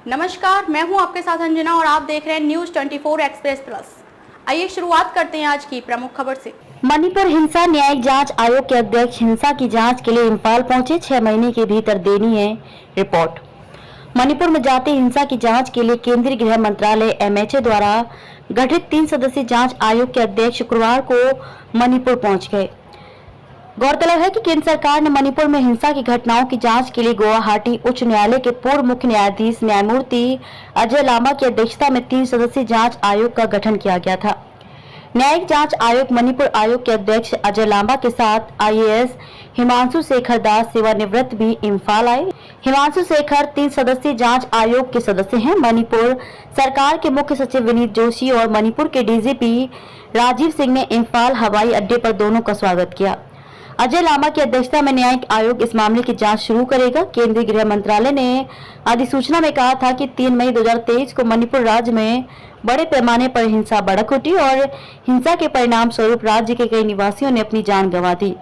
नमस्कार, मैं हूं आपके साथ अंजना और आप देख रहे हैं न्यूज 24 एक्सप्रेस प्लस। आइए शुरुआत करते हैं आज की प्रमुख खबर से। मणिपुर हिंसा न्यायिक जांच आयोग के अध्यक्ष हिंसा की जांच के लिए इम्फाल पहुंचे। 6 महीने के भीतर देनी है रिपोर्ट। मणिपुर में जाति हिंसा की जांच के लिए केंद्रीय गृह मंत्रालय एमएचए द्वारा गठित 3 सदस्यीय जांच आयोग के अध्यक्ष शुक्रवार को मणिपुर पहुंच गए। गौरतलब है कि केंद्र सरकार ने मणिपुर में हिंसा की घटनाओं की जांच के लिए गुवाहाटी उच्च न्यायालय के पूर्व मुख्य न्यायाधीश न्यायमूर्ति अजय लामा की अध्यक्षता में 3 सदस्यीय जांच आयोग का गठन किया गया था। न्यायिक जांच आयोग मणिपुर आयोग के अध्यक्ष अजय लांबा के साथ आईएएस हिमांशु शेखर दास सेवानिवृत्त भी इम्फाल आए। हिमांशु शेखर 3 सदस्यीय जांच आयोग के सदस्य हैं। मणिपुर सरकार के मुख्य सचिव विनीत जोशी और मणिपुर के डीजीपी राजीव सिंह ने इम्फाल हवाई अड्डे पर दोनों का स्वागत किया। अजय लांबा की अध्यक्षता में न्यायिक आयोग इस मामले की जांच शुरू करेगा। केंद्रीय गृह मंत्रालय ने अधिसूचना में कहा था कि 3 मई 2023 को मणिपुर राज्य में बड़े पैमाने पर हिंसा भड़क उठी और हिंसा के परिणाम स्वरूप राज्य के कई निवासियों ने अपनी जान गंवा दी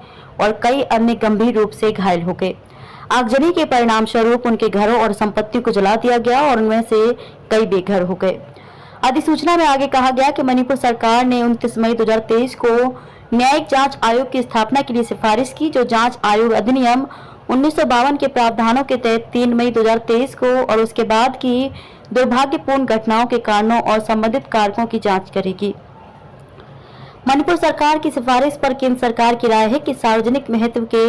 और कई अन्य गंभीर रूप से घायल हो गए। आगजनी के परिणाम स्वरूप उनके घरों और संपत्ति को जला दिया गया और उनमें से कई बेघर हो गए। अधिसूचना में आगे कहा गया कि मणिपुर सरकार ने 29 मई 2023 को न्यायिक जांच आयोग की स्थापना के लिए सिफारिश की, जो जांच आयोग अधिनियम 1952 के प्रावधानों के तहत 3 मई 2023 को और उसके बाद की दुर्भाग्यपूर्ण घटनाओं के कारणों और संबंधित कारकों की जांच करेगी। मणिपुर सरकार की सिफारिश पर केंद्र सरकार की राय है कि सार्वजनिक महत्व के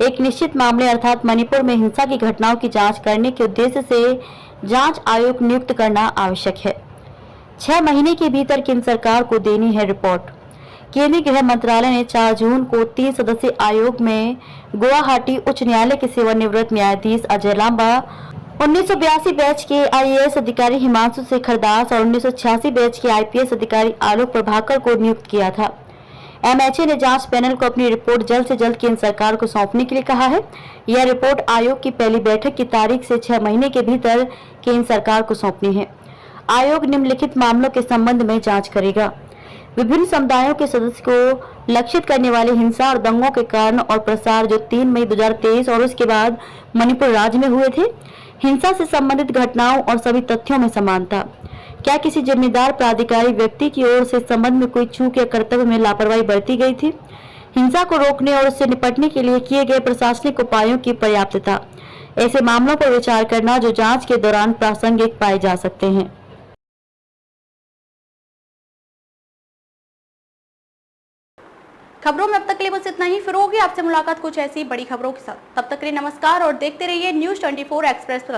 एक निश्चित मामले अर्थात मणिपुर में हिंसा की घटनाओं की जांच करने के उद्देश्य से जांच आयोग नियुक्त करना आवश्यक है। 6 महीने के भीतर केंद्र सरकार को देनी है रिपोर्ट। केंद्रीय गृह मंत्रालय ने 4 जून को 3 सदस्यीय आयोग में गुवाहाटी उच्च न्यायालय के सेवानिवृत्त न्यायाधीश अजय लांबा, 1982 बैच के आईएएस अधिकारी हिमांशु शेखर दास और 1986 बैच के आईपीएस अधिकारी आलोक प्रभाकर को नियुक्त किया था। एमएचए ने जांच पैनल को अपनी रिपोर्ट जल्द से जल्द केंद्र सरकार को सौंपने के लिए कहा है। यह रिपोर्ट आयोग की पहली बैठक की तारीख से 6 महीने के भीतर केंद्र सरकार को सौंपनी है। आयोग निम्नलिखित मामलों के संबंध में जांच करेगा। विभिन्न समुदायों के सदस्य को लक्षित करने वाली हिंसा और दंगों के कारण और प्रसार जो 3 मई 2023 और उसके बाद मणिपुर राज्य में हुए थे। हिंसा से संबंधित घटनाओं और सभी तथ्यों में समानता। क्या किसी जिम्मेदार प्राधिकारी व्यक्ति की ओर से संबंध में कोई चूक या कर्तव्य में लापरवाही बरती गई थी। हिंसा को रोकने और उससे निपटने के लिए किए गए प्रशासनिक उपायों की पर्याप्तता। ऐसे मामलों पर विचार करना जो जांच के दौरान प्रासंगिक पाए जा सकते हैं। खबरों में अब तक के लिए बस इतना ही। फिर होगी आपसे मुलाकात कुछ ऐसी बड़ी खबरों के साथ। तब तक के लिए नमस्कार और देखते रहिए न्यूज 24 एक्सप्रेस प्लस।